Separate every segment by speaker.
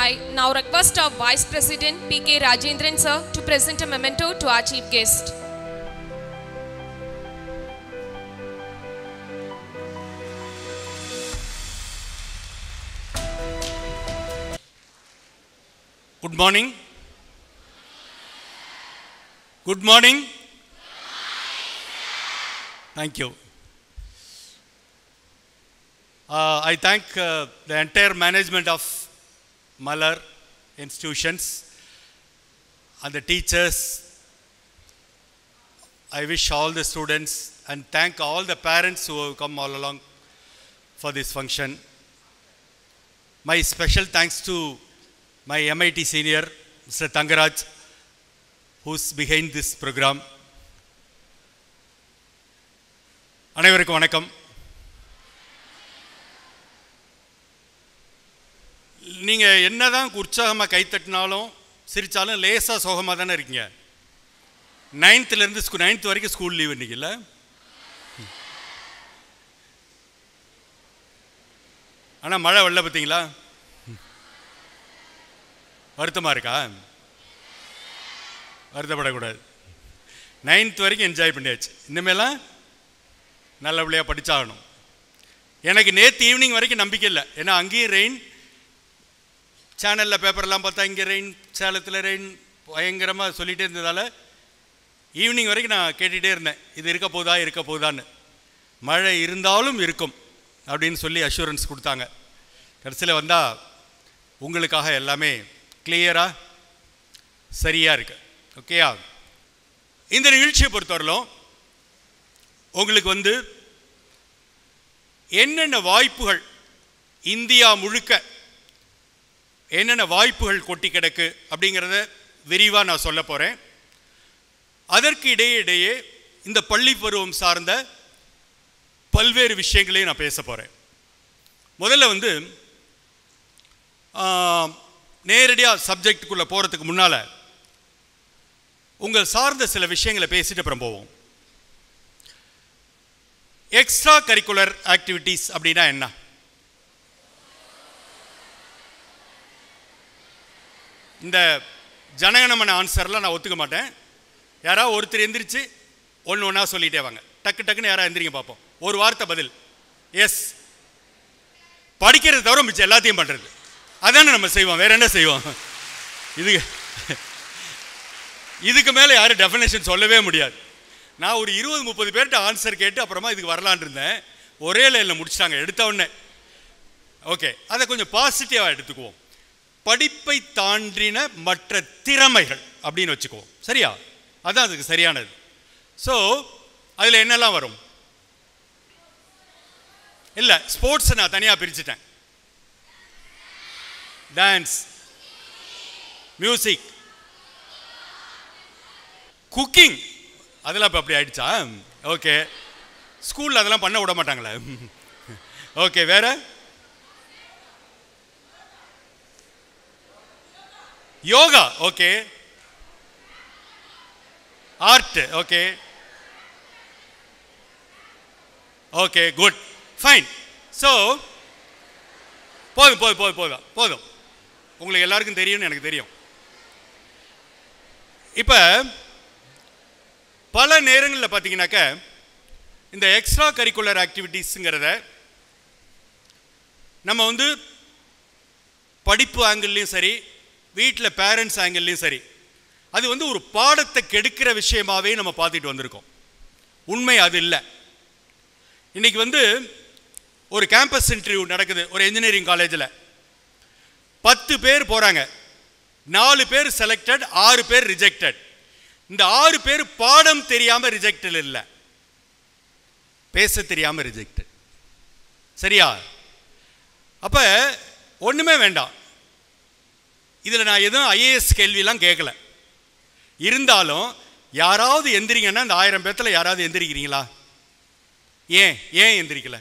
Speaker 1: I now request our Vice President P.K. Rajendran sir to present a memento to our chief guest.
Speaker 2: Good morning. Good morning. Thank you. I thank the entire management of Malar institutions and the teachers. I wish all the students and thank all the parents who have come all along for this function. My special thanks to my MIT senior, Mr. Tangaraj, who's behind this program. அனைவருக்கும் வணக்கம். நீங்கள் என்னதான் உற்சாகமாக கைத்தட்டினாலும் சிரித்தாலும் லேசாக சோகமாக தானே இருக்கீங்க. 9th வரைக்கும் ஸ்கூல் லீவ் இன்னைக்கு இல்லை? ஆனால் மழை வரல பார்த்தீங்களா? வருத்தமாக இருக்கா? வருத்தப்படக்கூடாது. 9th வரைக்கும் என்ஜாய் பண்ணியாச்சு. இனிமேலாம் நல்லபடியாக படித்தாகணும். எனக்கு நேற்று ஈவினிங் வரைக்கும் நம்பிக்கை இல்லை. ஏன்னா அங்கேயும் ரெயின், சேனலில் பேப்பர்லாம் பார்த்தா இங்கே ரெயின், சேலத்தில் ரெயின் பயங்கரமாக சொல்லிகிட்டே இருந்ததால் ஈவினிங் வரைக்கும் நான் கேட்டுகிட்டே இருந்தேன், இது இருக்க போதான்னு. மழை இருந்தாலும் இருக்கும் அப்படின்னு சொல்லி அஷூரன்ஸ் கொடுத்தாங்க. கடைசியில் வந்தால் உங்களுக்காக எல்லாமே கிளியராக சரியாக இருக்கு. ஓகேயா? இந்த நிகழ்ச்சியை பொறுத்தவரையிலும் உங்களுக்கு என்னென்ன வாய்ப்புகள், இந்தியா முழுக்க என்னென்ன வாய்ப்புகள் கொட்டி கிடக்கு அப்படிங்கிறத விரிவாக நான் சொல்ல போகிறேன். அதற்கு இடையே இந்த பள்ளி பருவம் சார்ந்த பல்வேறு விஷயங்களையும் நான் பேச போகிறேன். முதல்ல நேரடியாக சப்ஜெக்டுக்குள்ளே போகிறதுக்கு முன்னால் உங்கள் சார்ந்த சில விஷயங்களை பேசிட்டு அப்புறம் போவோம். எக்ஸ்ட்ரா கரிக்குலர் ஆக்டிவிட்டீஸ் அப்படின்னா என்ன? இந்த ஜனகணமன ஆன்சர்லாம் நான் ஒத்துக்க மாட்டேன். யாராவது ஒருத்தர் எந்திரிச்சு ஒன்றா சொல்லிகிட்டே வாங்க. டக்குன்னு யாராவது எந்திரிங்க பார்ப்போம். ஒரு வார்த்தை பதில். எஸ். படிக்கிறது தவிர மிச்சம் எல்லாத்தையும் பண்ணுறது அதானே நம்ம செய்வோம். வேற என்ன செய்வோம்? இதுக்கு மேலே யாரும் டெஃபினேஷன் சொல்லவே முடியாது. நான் ஒரு 20-30 பேர்கிட்ட ஆன்சர் கேட்டு அப்புறமா இதுக்கு வரலான் இருந்தேன். ஒரே லைனில் முடிச்சிட்டாங்க எடுத்த உடனே. ஓகே, அதை கொஞ்சம் பாசிட்டிவாக எடுத்துக்குவோம். படிப்பை தாண்டின மற்ற திறமைகள் அப்படின்னு வச்சுக்குவோம். சரியா? அதுதான் அதுக்கு சரியானது. ஸோ அதில் என்னெல்லாம் வரும்? இல்லை, ஸ்போர்ட்ஸை நான் தனியாக பிரிச்சுட்டேன். டான்ஸ், மியூசிக், குக்கிங், அதெல்லாம் இப்போ அப்படி ஆயிடுச்சா? ஓகே, ஸ்கூலில் அதெல்லாம் பண்ண விட மாட்டாங்களே. ஓகே, வேற? Yoga, okay. Art, okay. Okay, good, fine. So போதும். உங்களுக்கு எல்லாருக்கும் தெரியும்னு எனக்கு தெரியும். இப்போ பல நேரங்களில் பார்த்தீங்கன்னாக்க இந்த எக்ஸ்ட்ரா கரிக்குலர் ஆக்டிவிட்டீஸுங்கிறத நம்ம படிப்பு ஆங்கிள்லையும் சரி, வீட்டில் பேரண்ட்ஸ் ஆங்கிள்லையும் சரி, அது ஒரு பாடத்தை கெடுக்கிற விஷயமாகவே நம்ம பார்த்துட்டு வந்திருக்கோம். உண்மை அது இல்லை. இன்றைக்கி ஒரு கேம்பஸ் இன்டர்வியூ நடக்குது ஒரு இன்ஜினியரிங் காலேஜில். 10 பேர் போகிறாங்க, 4 பேர் செலக்டட், 6 பேர் ரிஜெக்டட். இந்த 6 பேர் பாடம் தெரியாமல் ரிஜெக்டட் இல்லை, பேச தெரியாமல் ரிஜெக்டட். சரியா? அப்போ ஒன்றுமே வேண்டாம். இதில் நான் எதுவும் ஐஏஎஸ் கேள்வியெல்லாம் கேட்கல. இருந்தாலும் யாராவது எந்திரிங்கன்னா இந்த 1000 பேர்த்தில் யாராவது எந்திரிக்கிறீங்களா? ஏன் எந்திரிக்கல?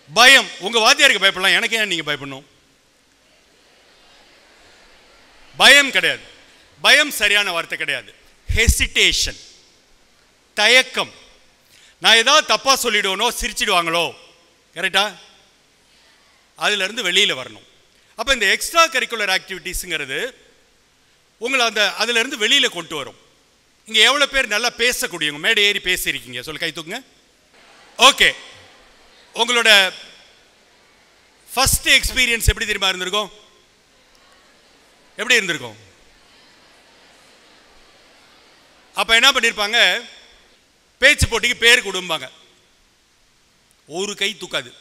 Speaker 2: பயம். உங்கள் வாத்தியாருக்கு பயப்படலாம், எனக்கு ஏன் நீங்கள் பயப்படணும்? பயம் கிடையாது. பயம் சரியான வார்த்தை கிடையாது. ஹெசிடேஷன், தயக்கம். நான் ஏதாவது தப்பாக சொல்லிடுவனோ, சிரிச்சிடுவாங்களோ. கரெக்டா? அதிலிருந்து வெளியில் வரணும். அப்போ இந்த எக்ஸ்ட்ரா கரிக்குலர் ஆக்டிவிட்டீஸுங்கிறது உங்களை அதிலிருந்து வெளியில் கொண்டு வரும். இங்கே எவ்வளோ பேர் நல்லா பேசக்கூடியவங்க, மேடை ஏறி பேசியிருக்கீங்க? சொல்லி கை தூக்குங்க. ஓகே, உங்களோட ஃபர்ஸ்ட் எக்ஸ்பீரியன்ஸ் எப்படி தெரியுமா இருந்திருக்கும்? எப்படி இருந்திருக்கும்? அப்போ என்ன பண்ணியிருப்பாங்க, பேச்சு போட்டிக்கு பேர் கொடுப்பாங்க, ஒரு கை தூக்காது.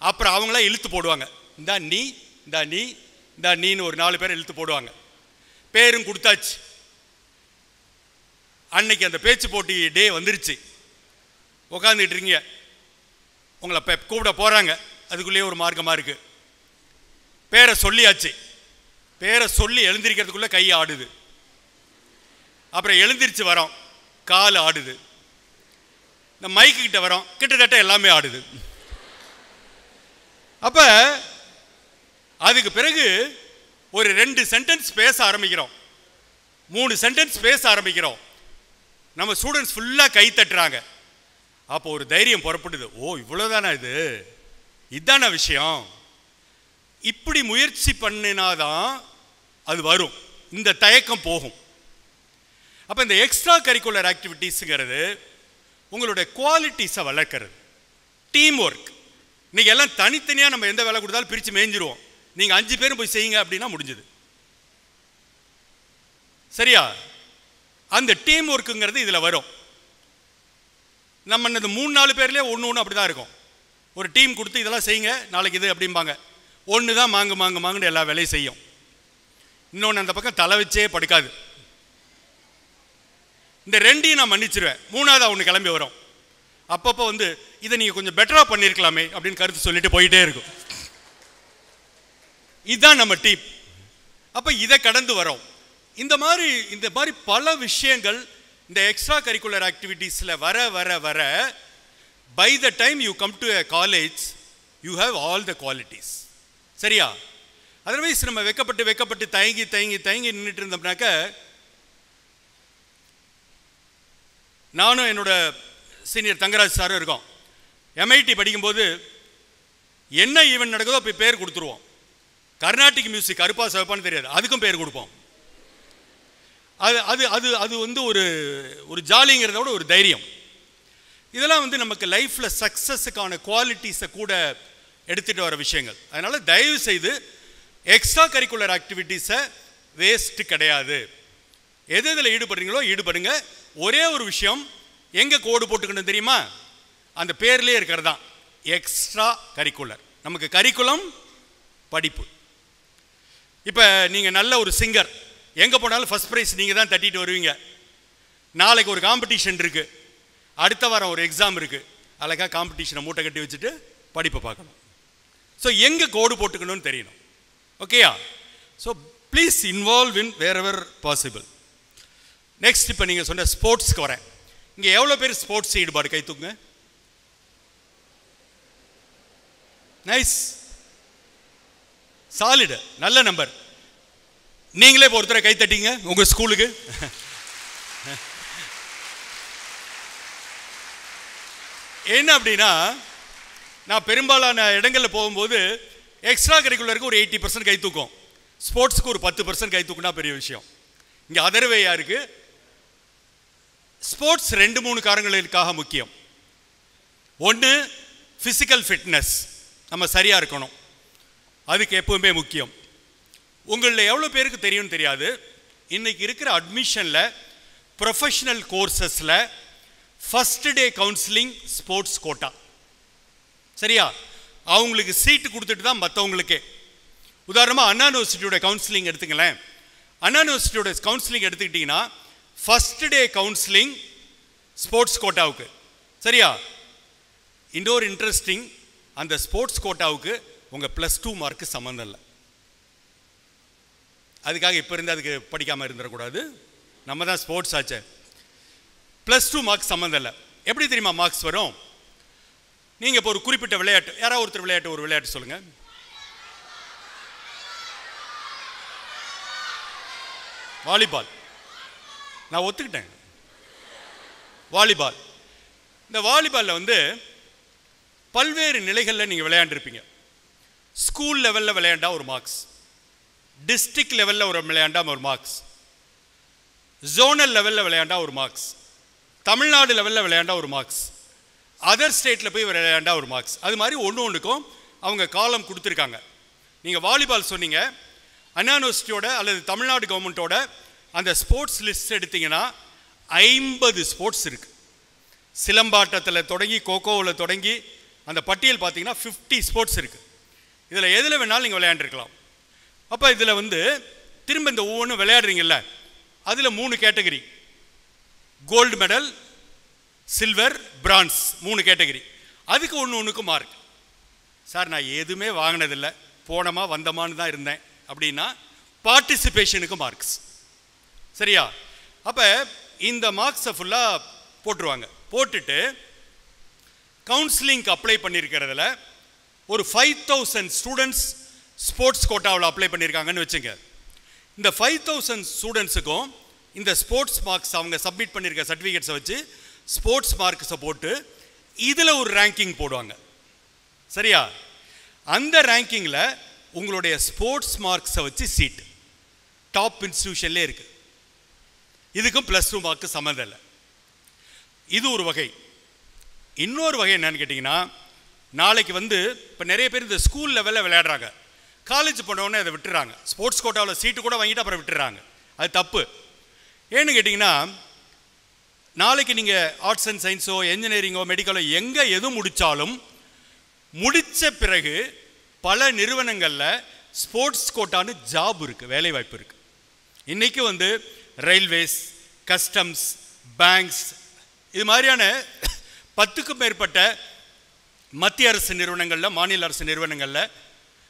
Speaker 2: அப்புறம் அவங்கள இழுத்து போடுவாங்க, இந்தா நீ, இந்தா நீ, இந்தா நீன்னு ஒரு 4 பேர் இழுத்து போடுவாங்க. பேரும் கொடுத்தாச்சு. அன்னைக்கு அந்த பேச்சு போட்டி டே வந்துருச்சு. உட்காந்துட்டு இருக்கீங்க, உங்களை கூப்பிட போகிறாங்க. அதுக்குள்ளேயே ஒரு மார்க்கமாக இருக்குது. பேரை சொல்லியாச்சு. பேரை சொல்லி எழுந்திருக்கிறதுக்குள்ளே கை ஆடுது. அப்புறம் எழுந்திரிச்சு வரோம், கால் ஆடுது. இந்த மைக்கு கிட்ட வரோம், கிட்டத்தட்ட எல்லாமே ஆடுது. அப்போ அதுக்கு பிறகு ஒரு 2 சென்டென்ஸ் பேச ஆரம்பிக்கிறோம், 3 சென்டென்ஸ் பேச ஆரம்பிக்கிறோம். நம்ம ஸ்டூடெண்ட்ஸ் ஃபுல்லாக கை தட்டுறாங்க. அப்போ ஒரு தைரியம் புறப்படுது. ஓ, இவ்வளோதானா, இதுதான விஷயம். இப்படி முயற்சி பண்ணினாதான் அது வரும், இந்த தயக்கம் போகும். அப்போ இந்த எக்ஸ்ட்ரா கரிக்குலர் ஆக்டிவிட்டீஸுங்கிறது உங்களுடைய குவாலிட்டிஸை வளர்க்கிறது. Team work. இன்னைக்கு எல்லாம் தனித்தனியாக நம்ம எந்த வேலை கொடுத்தாலும் பிரித்து மேய்ஞ்சிருவோம். நீங்கள் 5 பேரும் போய் செய்யுங்க அப்படின்னா முடிஞ்சுது. சரியா? அந்த டீம் ஒர்க்குங்கிறது இதில் வரும். நம்ம இந்த 3-4 பேர்லேயே ஒன்று அப்படி தான் இருக்கும். ஒரு டீம் கொடுத்து இதெல்லாம் செய்யுங்க, நாளைக்கு இது அப்படிம்பாங்க. ஒன்று தான் மாங்குன்னு எல்லா வேலையும் செய்யும். இன்னொன்று அந்த பக்கம் தலை வச்சே படுக்காது. இந்த 2ஐயும் நான் மன்னிச்சிருவேன். 3ஆவது ஒன்று கிளம்பி வரும். அப்பப்போ இதை நீங்கள் கொஞ்சம் பெட்டராக பண்ணியிருக்கலாமே அப்படின்னு கருத்து சொல்லிட்டு போயிட்டே இருக்கும். இதுதான் நம்ம டீம். அப்போ இதை கடந்து வரோம். இந்த மாதிரி பல விஷயங்கள் இந்த எக்ஸ்ட்ரா கரிக்குலர் ஆக்டிவிட்டீஸில் வர வர வர by the time you come to a college you have all the qualities. சரியா? அதர்வைஸ் நம்ம வெக்கப்பட்டு தயங்கி நின்றுட்டு இருந்தோம்னாக்க, நானும் என்னோட சீனியர் தங்கராஜ் சாரும் இருக்கோம். MIT படிக்கும்போது என்ன ஈவெண்ட் நடக்குதோ போய் பேர் கொடுத்துருவோம். கர்நாடிக் மியூசிக் கருப்பா சிவப்பான்னு தெரியாது, அதுக்கும் பேர் கொடுப்போம். அது அது அது அது ஒரு ஜாலிங்கிறத விட ஒரு தைரியம். இதெல்லாம் நமக்கு லைஃப்பில் சக்ஸஸுக்கான குவாலிட்டிஸை கூட எடுத்துகிட்டு வர விஷயங்கள். அதனால் தயவு செய்து எக்ஸ்ட்ரா கரிக்குலர் ஆக்டிவிட்டீஸை வேஸ்ட்டு கிடையாது. எது இதில் ஈடுபடுறீங்களோ ஈடுபடுங்க. ஒரே ஒரு விஷயம், எங்கே கோடு போட்டுக்கணும் தெரியுமா? அந்த பேர்லேயே இருக்கிறது தான் எக்ஸ்ட்ரா கரிக்குலர். நமக்கு கரிக்குலம் படிப்பு. இப்போ நீங்கள் நல்ல ஒரு சிங்கர், எங்கே போனாலும் ஃபஸ்ட் ப்ரைஸ் நீங்கள் தான் தட்டிட்டு வருவீங்க. நாளைக்கு ஒரு காம்படிஷன் இருக்குது, அடுத்த வாரம் ஒரு எக்ஸாம் இருக்குது, அழகாக காம்படிஷனை மூட்டை கட்டி வச்சுட்டு படிப்பை பார்க்கணும். ஸோ எங்கே கோடு போட்டுக்கணும்னு தெரியணும். ஓகேயா? So please involve in wherever possible. Next, இப்போ நீங்கள் சொன்ன ஸ்போர்ட்ஸ்க்கு வரேன். இங்கே எவ்வளோ பேர் ஸ்போர்ட்ஸ் ஈடுபாடு? கை தூக்குங்க. நைஸ், சாலிடு, நல்ல நம்பர். நீங்களே இப்போ ஒருத்தரை கை தட்டிங்க உங்கள் ஸ்கூலுக்கு. என்ன அப்படின்னா, நான் பெரும்பாலான இடங்களில் போகும்போது எக்ஸ்ட்ரா கரிக்குலருக்கு ஒரு 80% கை தூக்கும், ஸ்போர்ட்ஸுக்கு ஒரு 10% கை தூக்குனா பெரிய விஷயம். இங்கே அதர்வேயா இருக்கு. ஸ்போர்ட்ஸ் 2-3 காரணங்களுக்காக முக்கியம். ஒன்று, ஃபிசிக்கல் ஃபிட்னஸ், நம்ம சரியாக இருக்கணும், அதுக்கு எப்பவுமே முக்கியம். உங்களில் எவ்வளோ பேருக்கு தெரியும்னு தெரியாது, இன்றைக்கி இருக்கிற அட்மிஷனில் ப்ரொஃபஷனல் கோர்சஸில் first day counselling sports quota. சரியா? அவங்களுக்கு சீட்டு கொடுத்துட்டு தான் மற்றவங்களுக்கே. உதாரணமாக அண்ணா யூனிவர்சிட்டியோட கவுன்சிலிங் எடுத்துங்களேன். அண்ணா யூனிவர்சிட்டியோட கவுன்சிலிங் எடுத்துக்கிட்டிங்கன்னா ஃபஸ்ட் டே கவுன்சிலிங் ஸ்போர்ட்ஸ் கோட்டாவுக்கு. சரியா? இன்னொரு இன்ட்ரெஸ்டிங், அந்த ஸ்போர்ட்ஸ் கோட்டாவுக்கு உங்கள் +2 மார்க்கு சம்மந்தம் இல்லை. அதுக்காக இப்போ இருந்து அதுக்கு படிக்காமல் இருந்துடக்கூடாது, நம்ம தான் ஸ்போர்ட்ஸ் ஆச்சு. +2 மார்க்ஸ் சம்மந்தம் இல்லை. எப்படி தெரியுமா மார்க்ஸ் வரும்? நீங்கள் இப்போ ஒரு குறிப்பிட்ட விளையாட்டு, யாராவது ஒருத்தர் ஒரு விளையாட்டு சொல்லுங்கள். வாலிபால். நான் ஒத்துக்கிட்டேன், வாலிபால். இந்த வாலிபாலில் பல்வேறு நிலைகளில் நீங்கள் விளையாண்டுருப்பீங்க. ஸ்கூல் லெவலில் விளையாண்டா ஒரு மார்க்ஸ், டிஸ்ட்ரிக்ட் லெவலில் ஒரு விளையாண்டா ஒரு மார்க்ஸ், ஜோனல் லெவலில் விளையாண்டா ஒரு மார்க்ஸ், தமிழ்நாடு லெவலில் விளையாண்டா ஒரு மார்க்ஸ், அதர் ஸ்டேட்டில் போய் விளையாண்டா ஒரு மார்க்ஸ். அது மாதிரி ஒன்றுக்கும் அவங்க காலம் கொடுத்துருக்காங்க. நீங்கள் வாலிபால் சொன்னீங்க, அண்ணா யூனிவர்சிட்டியோட அல்லது தமிழ்நாடு கவர்மெண்ட்டோட அந்த ஸ்போர்ட்ஸ் லிஸ்ட் எடுத்திங்கன்னா 50 ஸ்போர்ட்ஸ் இருக்குது. சிலம்பாட்டத்தில் தொடங்கி கோகோவில் தொடங்கி அந்த பட்டியல் பார்த்தீங்கன்னா 50 ஸ்போர்ட்ஸ் இருக்குது. இதில் எதில் வேணாலும் நீங்கள் விளையாண்டுருக்கலாம். அப்போ இதில் திரும்ப இந்த ஒவ்வொன்றும் விளையாடுறீங்கல்ல, அதில் 3 category, gold medal, silver, bronze, 3 category. அதுக்கு ஒன்றுக்கு மார்க். சார் நான் எதுவுமே வாங்கினதில்லை, போனமா வந்தமான்னு தான் இருந்தேன் அப்படின்னா பார்ட்டிசிபேஷனுக்கு மார்க்ஸ். சரியா? அப்போ இந்த மார்க்ஸை ஃபுல்லாக போட்டுருவாங்க. போட்டுட்டு கவுன்சிலிங்க்கு அப்ளை பண்ணியிருக்கிறதுல ஒரு 5000 ஸ்டூடெண்ட்ஸ் ஸ்போர்ட்ஸ் கோட்டாவில் அப்ளை பண்ணியிருக்காங்கன்னு வச்சுங்க. இந்த 5000 ஸ்டூடெண்ட்ஸுக்கும் இந்த ஸ்போர்ட்ஸ் மார்க்ஸ் அவங்க சப்மிட் பண்ணியிருக்க சர்டிஃபிகேட்ஸை வச்சு ஸ்போர்ட்ஸ் மார்க்ஸை போட்டு இதில் ஒரு ரேங்கிங் போடுவாங்க. சரியா? அந்த ரேங்கிங்கில் உங்களுடைய ஸ்போர்ட்ஸ் மார்க்ஸை வச்சு சீட் டாப் இன்ஸ்டிடியூஷன்லேயே இருக்குது. இதுக்கும் +2 மார்க்கு சம்மந்தம் இல்லை. இது ஒரு வகை. இன்னொரு வகை என்னன்னு கேட்டிங்கன்னா, நாளைக்கு இப்போ நிறைய பேர் இந்த ஸ்கூல் லெவலில் விளையாடுறாங்க, காலேஜ் போனவுடனே அதை விட்டுறாங்க, ஸ்போர்ட்ஸ் கோட்டாவில் சீட்டு கூட வாங்கிட்டு அப்புறம் விட்டுறாங்க. அது தப்பு. ஏன்னு கேட்டிங்கன்னா, நாளைக்கு நீங்கள் ஆர்ட்ஸ் அண்ட் சயின்ஸோ என்ஜினியரிங்கோ மெடிக்கலோ எங்கே எது முடித்தாலும் முடித்த பிறகு பல நிறுவனங்களில் ஸ்போர்ட்ஸ் கோட்டான்னு ஜாப் இருக்குது, வேலை வாய்ப்பு இருக்குது. இன்றைக்கி ரயில்வேஸ், கஸ்டம்ஸ், பேங்க்ஸ், இது மாதிரியான 10க்கும் மேற்பட்ட மத்திய அரசு நிறுவனங்களில், மாநில அரசு நிறுவனங்களில்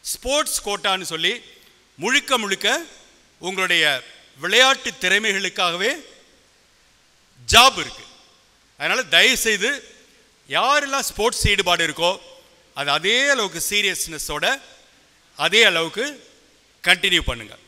Speaker 2: ஸ்போர்ட்ஸ் கோட்டான்னு சொல்லி முழுக்க முழுக்க உங்களுடைய விளையாட்டு திறமைகளுக்காகவே ஜாப் இருக்குது. அதனால் தயவுசெய்து யாரெல்லாம் ஸ்போர்ட்ஸ் ஈடுபாடு இருக்கோ அது அதே அளவுக்கு சீரியஸ்னஸோட அதே அளவுக்கு கண்டினியூ பண்ணுங்கள்.